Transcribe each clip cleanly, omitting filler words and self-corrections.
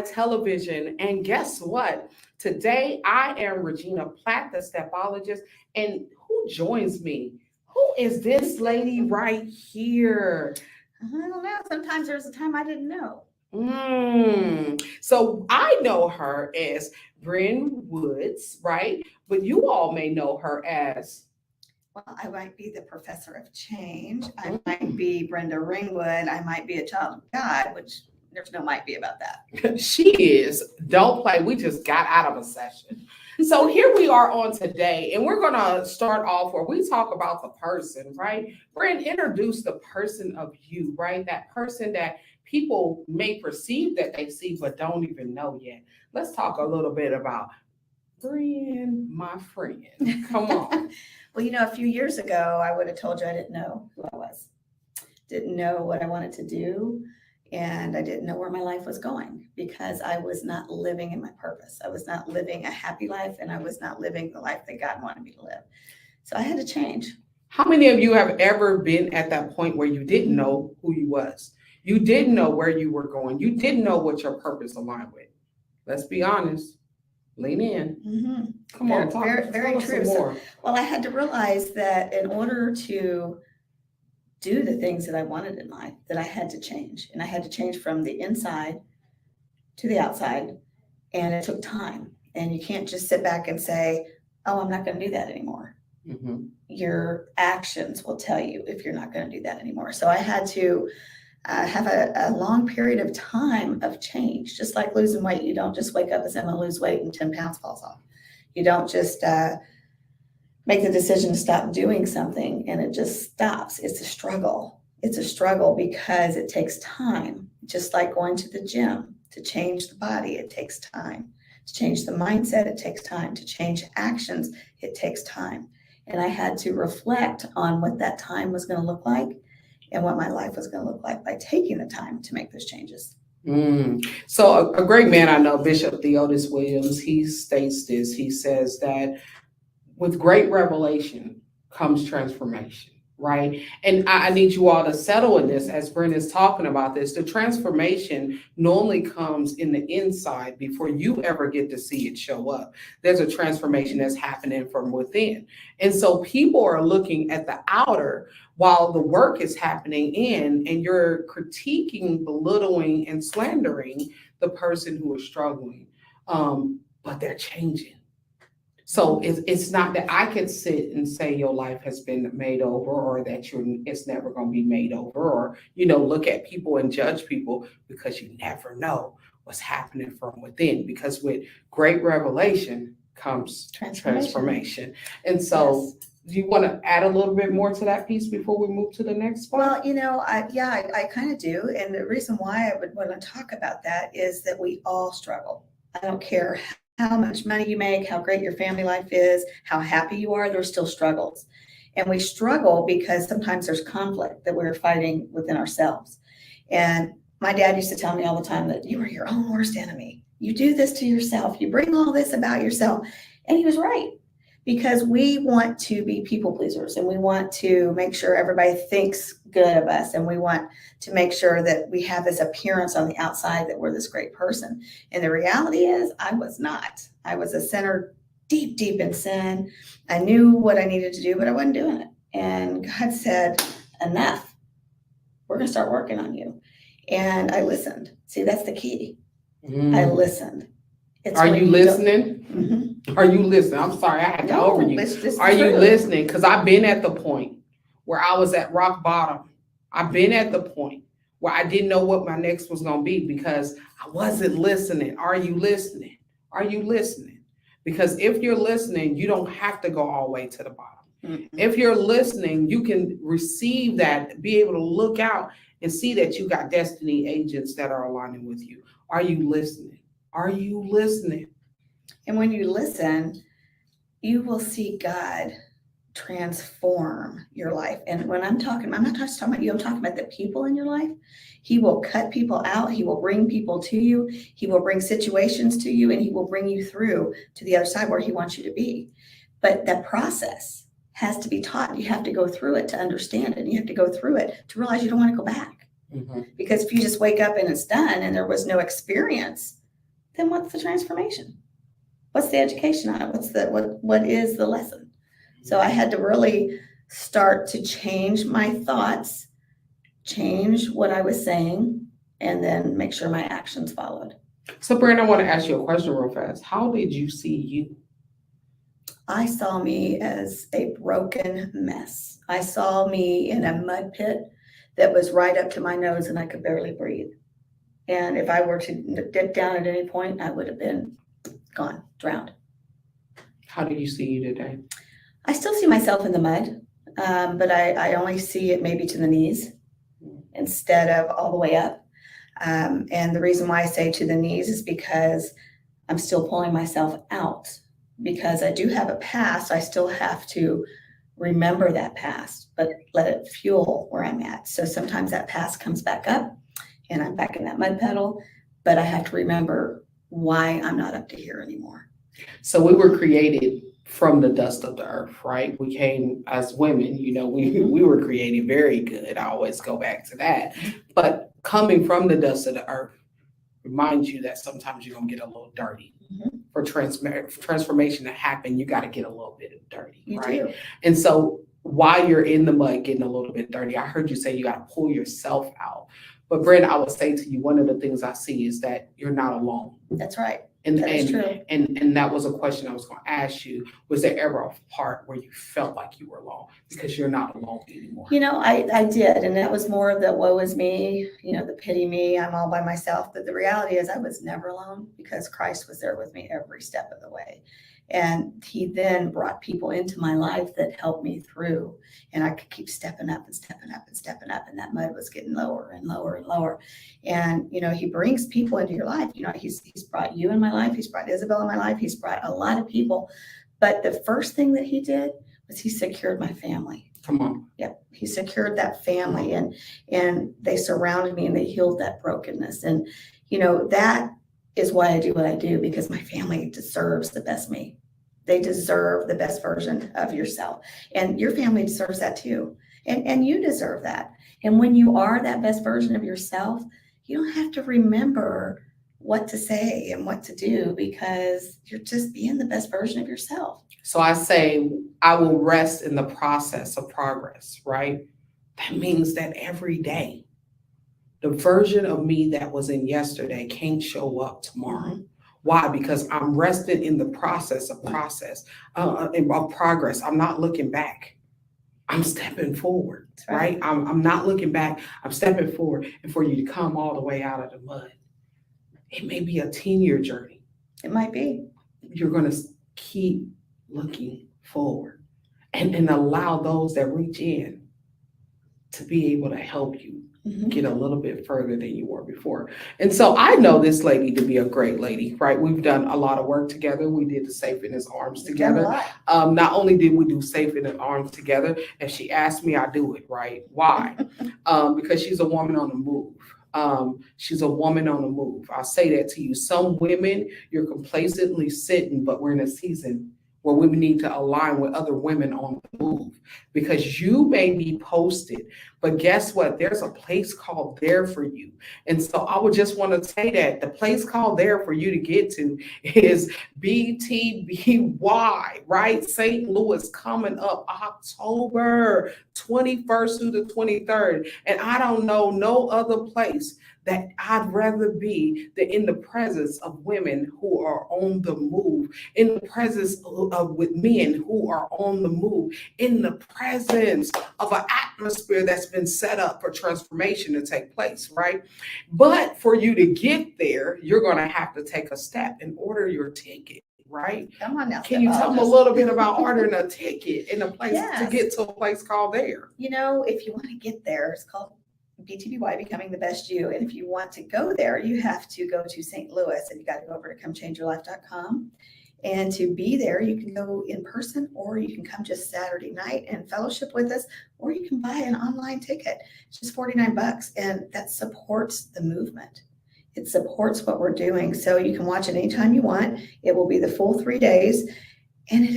television. And guess what? Today I am Regina Platt, the stepologist. And who joins me? Who is this lady right here? I don't know. Sometimes there's a time I didn't know. So I know her as Bryn Woods, right? But you all may know her as. Well, I might be the professor of change. I might be Brenda Ringwood. I might be a child of God, which there's no might be about that. She is. Don't play. We just got out of a session. So here we are on today, and we're going to start off where we talk about the person, right? Brent, introduce the person of you, right? That person that people may perceive that they see, but don't even know yet. Let's talk a little bit about Brent, my friend. Come on. Well, a few years ago, I would have told you I didn't know who I was, didn't know what I wanted to do. And I didn't know where my life was going because I was not living in my purpose. I was not living a happy life, and I was not living the life that God wanted me to live. So I had to change. How many of you have ever been at that point where you didn't know who you was? You didn't know where you were going. You didn't know what your purpose aligned with. Let's be honest. Lean in. Mm-hmm. Come on, talk. Very true. So, well, I had to realize that in order to do the things that I wanted in life, that I had to change. And I had to change from the inside to the outside. And it took time. And you can't just sit back and say, oh, I'm not going to do that anymore. Mm-hmm. Your actions will tell you if you're not going to do that anymore. So I had to have a long period of time of change. Just like losing weight, you don't just wake up and say, I'm going to lose weight and 10 pounds falls off. You don't just make the decision to stop doing something and it just stops. It's a struggle. It's a struggle because it takes time. Just like going to the gym, to change the body, it takes time. To change the mindset, it takes time. To change actions, it takes time. And I had to reflect on what that time was going to look like and what my life was going to look like by taking the time to make those changes. So a great man I know, Bishop Theodis Williams, he states this. He says that with great revelation comes transformation, right? And I need you all to settle in this as Brent is talking about this. The transformation normally comes in the inside before you ever get to see it show up. There's a transformation that's happening from within. And so people are looking at the outer while the work is happening in, and you're critiquing, belittling, and slandering the person who is struggling. But they're changing. So it's not that I could sit and say your life has been made over, or that it's never going to be made over, or look at people and judge people, because you never know what's happening from within. Because with great revelation comes transformation. And so, yes. Do you want to add a little bit more to that piece before we move to the next one? Well, I kind of do, and the reason why I would want to talk about that is that we all struggle. I don't care how much money you make, how great your family life is, how happy you are, there's still struggles. And we struggle because sometimes there's conflict that we're fighting within ourselves. And my dad used to tell me all the time that you are your own worst enemy. You do this to yourself. You bring all this about yourself. And he was right, because we want to be people pleasers, and we want to make sure everybody thinks good of us, and we want to make sure that we have this appearance on the outside that we're this great person. And the reality is I was not. I was a sinner deep, deep in sin. I knew what I needed to do, but I wasn't doing it. And God said, enough. We're going to start working on you. And I listened. See, that's the key. I listened. Are you listening? Mm-hmm. Are you listening? I'm sorry, I had to over you. Are you listening? Because I've been at the point where I was at rock bottom. I've been at the point where I didn't know what my next was going to be because I wasn't listening. Are you listening? Are you listening? Because if you're listening, you don't have to go all the way to the bottom. Mm-hmm. If you're listening, you can receive that, be able to look out and see that you got destiny agents that are aligning with you. Are you listening? Are you listening? And when you listen, you will see God transform your life. And when I'm not just talking about you, I'm talking about the people in your life. He will cut people out. He will bring people to you. He will bring situations to you, and he will bring you through to the other side where he wants you to be. But that process has to be taught. You have to go through it to understand it. And you have to go through it to realize you don't want to go back. Mm-hmm. Because if you just wake up and it's done and there was no experience then what's the transformation? What's the education on it? What is the lesson? So I had to really start to change my thoughts, change what I was saying, and then make sure my actions followed. So, Brenda, I want to ask you a question real fast. How did you see you? I saw me as a broken mess. I saw me in a mud pit that was right up to my nose and I could barely breathe. And if I were to dip down at any point, I would have been gone, drowned. How do you see you today? I still see myself in the mud, but I only see it maybe to the knees instead of all the way up. And the reason why I say to the knees is because I'm still pulling myself out. Because I do have a past, I still have to remember that past, but let it fuel where I'm at. So sometimes that past comes back up and I'm back in that mud puddle, but I have to remember why I'm not up to here anymore. So we were created from the dust of the earth, right? We came as women, we were created very good. I always go back to that. But coming from the dust of the earth reminds you that sometimes you're going to get a little dirty. Mm-hmm. For transformation to happen, you got to get a little bit dirty, You right? do. And so while you're in the mud getting a little bit dirty, I heard you say you got to pull yourself out. But Brenda, I would say to you, one of the things I see is that you're not alone. That's right. And That is true. And that was a question I was going to ask you. Was there ever a part where you felt like you were alone? Because you're not alone anymore. I did. And that was more of the woe is me, the pity me, I'm all by myself. But the reality is I was never alone because Christ was there with me every step of the way. And he then brought people into my life that helped me through. And I could keep stepping up and stepping up and stepping up. And that mud was getting lower and lower and lower. And, he brings people into your life. He's brought you in my life. He's brought Isabel in my life. He's brought a lot of people. But the first thing that he did was he secured my family. Come on. Yep. He secured that family and they surrounded me and they healed that brokenness. And, that is why I do what I do, because my family deserves the best me. They deserve the best version of yourself. And your family deserves that too. And you deserve that. And when you are that best version of yourself, you don't have to remember what to say and what to do because you're just being the best version of yourself. So I say, I will rest in the process of progress, right? That means that every day, the version of me that was in yesterday can't show up tomorrow. Mm-hmm. Why? Because I'm resting in the process of progress. I'm not looking back. I'm stepping forward, right? I'm not looking back. I'm stepping forward. And for you to come all the way out of the mud, it may be a 10-year journey. It might be. You're going to keep looking forward and allow those that reach in to be able to help you get a little bit further than you were before. And so I know this lady to be a great lady, right? We've done a lot of work together. We did the Safe in His Arms together. Not only did we do Safe in His Arms together, if she asked me, I do it, right? Why? Because she's a woman on the move. She's a woman on the move. I'll say that to you. Some women, you're complacently sitting, but we're in a season where women need to align with other women on the move because you may be posted, but guess what? There's a place called there for you. And so I would just want to say that the place called there for you to get to is BTBY, right? St. Louis coming up October 21st through the 23rd. And I don't know no other place that I'd rather be than in the presence of women who are on the move, in the presence of with men who are on the move, in the presence of an atmosphere that's been set up for transformation to take place, right? But for you to get there, you're going to have to take a step and order your ticket. Right? Come on now. Can you tell me a little bit about ordering a ticket in a place to get to a place called there? If you want to get there, it's called BTBY, Becoming the Best You. And if you want to go there, you have to go to St. Louis and you got to go over to comechangeyourlife.com. And to be there, you can go in person or you can come just Saturday night and fellowship with us, or you can buy an online ticket. It's just $49 and that supports the movement. It supports what we're doing. So you can watch it anytime you want. It will be the full 3 days. And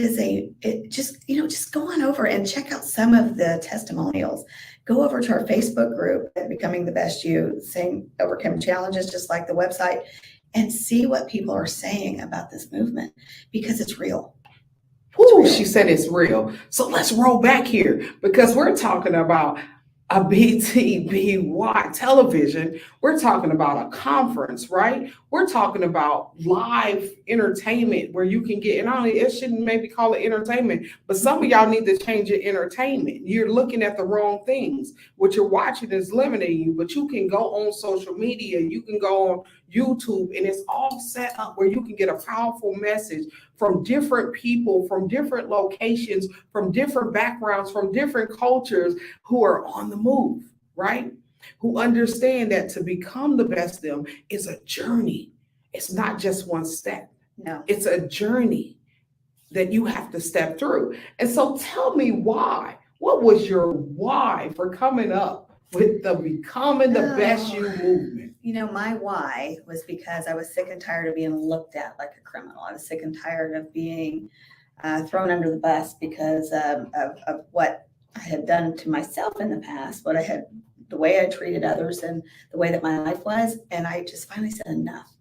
just go on over and check out some of the testimonials. Go over to our Facebook group at Becoming the Best You, saying overcome challenges, just like the website, and see what people are saying about this movement, because it's real. Ooh, she said it's real. So let's roll back here because we're talking about a BTBY television. We're talking about a conference, right? We're talking about live entertainment where you can get, and I don't, it shouldn't maybe call it entertainment, but some of y'all need to change your entertainment. You're looking at the wrong things. What you're watching is limiting you, but you can go on social media, you can go on YouTube, and it's all set up where you can get a powerful message from different people, from different locations, from different backgrounds, from different cultures who are on the move, right? Who understand that to become the best them is a journey. It's not just one step. No. It's a journey that you have to step through. And so tell me why. What was your why for coming up with the Becoming the Best You movement? You know, my why was because I was sick and tired of being looked at like a criminal. I was sick and tired of being thrown under the bus because of what I had done to myself in the past, the way I treated others and the way that my life was. And I just finally said, enough.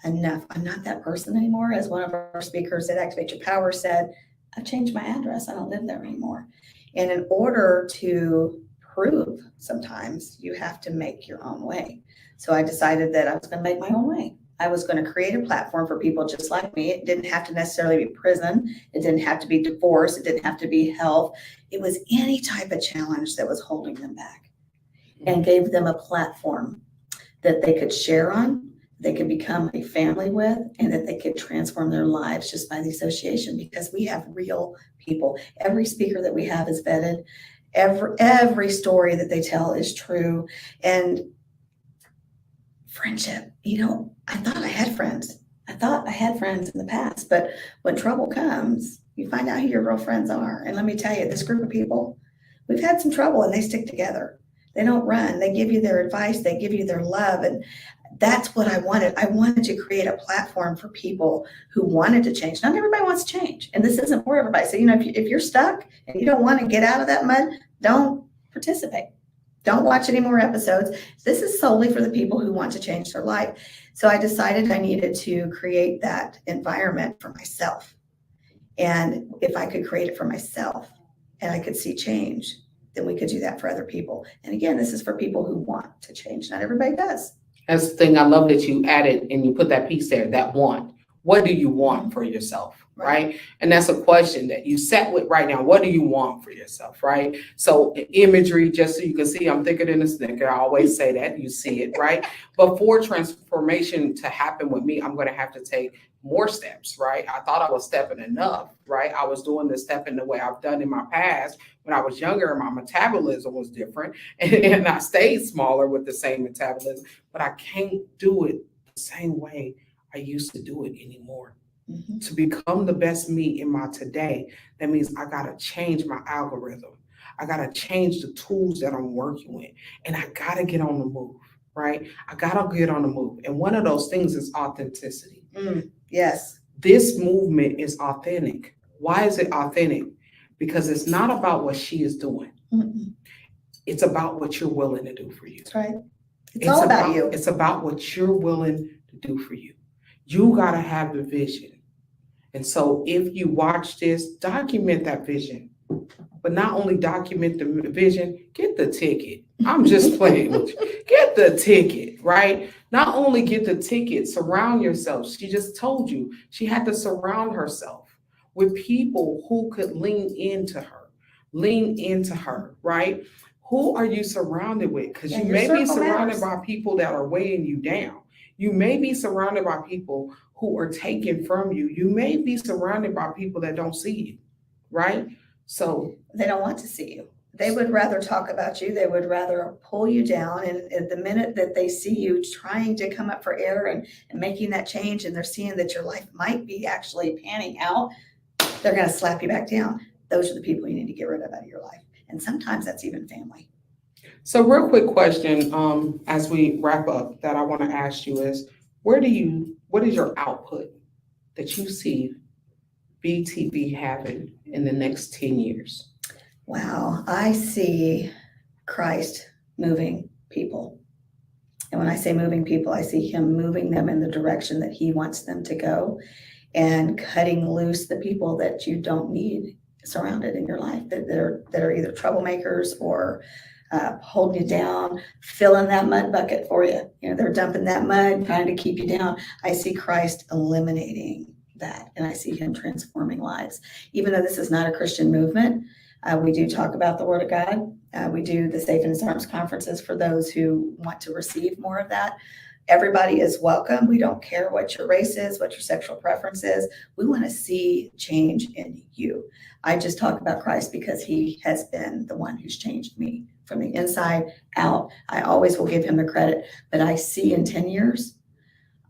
I'm not that person anymore. As one of our speakers at Activate Your Power said, I've changed my address. I don't live there anymore. And in order to prove, sometimes you have to make your own way. So I decided that I was going to make my own way. I was going to create a platform for people just like me. It didn't have to necessarily be prison. It didn't have to be divorce. It didn't have to be health. It was any type of challenge that was holding them back, and gave them a platform that they could share on, they could become a family with, and that they could transform their lives just by the association, because we have real people. Every speaker that we have is vetted. Every story that they tell is true. And friendship, I thought I had friends. I thought I had friends in the past, but when trouble comes, you find out who your real friends are. And let me tell you, this group of people, we've had some trouble and they stick together. They don't run. They give you their advice. They give you their love. And that's what I wanted. I wanted to create a platform for people who wanted to change. Not everybody wants to change. And this isn't for everybody. So, if you're stuck and you don't want to get out of that mud, don't participate. Don't watch any more episodes. This is solely for the people who want to change their life. So I decided I needed to create that environment for myself. And if I could create it for myself and I could see change, then we could do that for other people. And again, this is for people who want to change. Not everybody does. That's the thing I love that you added and you put that piece there, that want. What do you want for yourself, right? And that's a question that you sat with right now. What do you want for yourself, right? So imagery, just so you can see, I'm thicker than a snicker. I always say that, you see it, right? But for transformation to happen with me, I'm going to have to take more steps, right? I thought I was stepping enough, right? I was doing the stepping the way I've done in my past. When I was younger, my metabolism was different and I stayed smaller with the same metabolism, but I can't do it the same way I used to do it anymore. Mm-hmm. To become the best me in my today, that means I got to change my algorithm. I got to change the tools that I'm working with, and I got to get on the move, right? I got to get on the move. And one of those things is authenticity. Yes. This movement is authentic. Why is it authentic? Because it's not about what she is doing. Mm-mm. It's about what you're willing to do for you. That's right. It's all about you. It's about what you're willing to do for you. You got to have the vision. And so if you watch this, document that vision. But not only document the vision, get the ticket. I'm just playing with you. Get the ticket, right? Not only get the ticket, surround yourself. She just told you she had to surround herself with people who could lean into her, right? Who are you surrounded with? Because you may be surrounded by people that are weighing you down. You may be surrounded by people who are taken from you. You may be surrounded by people that don't see you, right? So they don't want to see you. They would rather talk about you. They would rather pull you down. And at the minute that they see you trying to come up for air and making that change, and they're seeing that your life might be actually panning out, they're going to slap you back down. Those are the people you need to get rid of out of your life. And sometimes that's even family. So real quick question, as we wrap up, that I want to ask you is, what is your output that you see BTB having in the next 10 years? Wow, I see Christ moving people. And when I say moving people, I see him moving them in the direction that he wants them to go, and cutting loose the people that you don't need surrounded in your life, that are either troublemakers or holding you down, filling that mud bucket for you. You know, they're dumping that mud, trying to keep you down. I see Christ eliminating that, and I see him transforming lives. Even though this is not a Christian movement, we do talk about the Word of God. We do the Safe in His Arms conferences for those who want to receive more of that. Everybody is welcome. We don't care what your race is, what your sexual preference is. We want to see change in you. I just talk about Christ because he has been the one who's changed me from the inside out. I always will give him the credit, but I see in 10 years,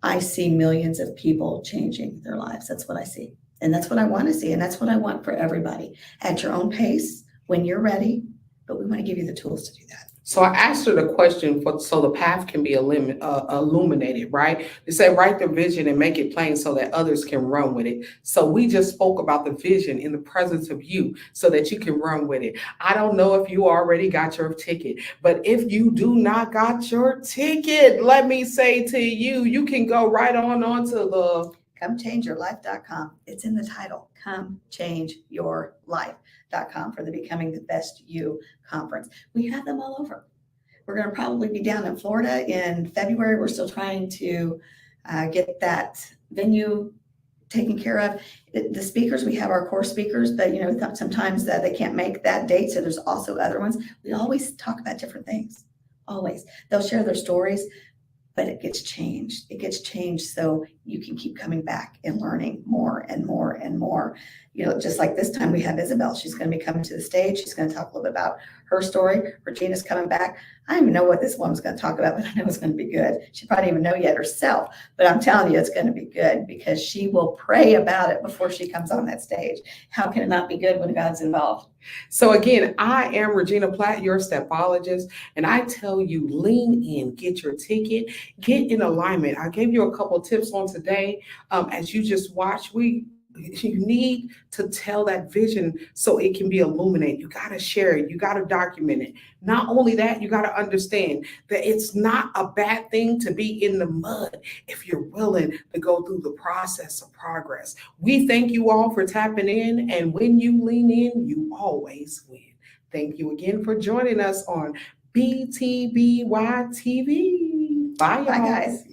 I see millions of people changing their lives. That's what I see. And that's what I want to see. And that's what I want for everybody at your own pace when you're ready. But we want to give you the tools to do that. So I asked her the question so the path can be illuminated, right? They say write the vision and make it plain so that others can run with it. So we just spoke about the vision in the presence of you so that you can run with it. I don't know if you already got your ticket, but if you do not got your ticket, let me say to you, you can go right on to the ComeChangeYourLife.com. It's in the title, ComeChangeYourLife.com, for the Becoming the Best You conference. We have them all over. We're going to probably be down in Florida in February. We're still trying to get that venue taken care of. The speakers, we have our core speakers, but you know, sometimes they can't make that date. So there's also other ones. We always talk about different things. Always. They'll share their stories, but it gets changed. It gets changed so you can keep coming back and learning more and more and more. You know, just like this time we have Isabel. She's going to be coming to the stage. She's going to talk a little bit about her story. Regina's coming back. I don't even know what this woman's going to talk about, but I know it's going to be good. She probably don't even know yet herself, but I'm telling you it's going to be good because she will pray about it before she comes on that stage. How can it not be good when God's involved? So again, I am Regina Platt, your stepologist, and I tell you, lean in, get your ticket, get in alignment. I gave you a couple tips on today. As you just watched, you need to tell that vision so it can be illuminated. You got to share it. You got to document it. Not only that, you got to understand that it's not a bad thing to be in the mud if you're willing to go through the process of progress. We thank you all for tapping in, and when you lean in, you always win. Thank you again for joining us on BTBY TV. Bye, y'all. Bye, guys.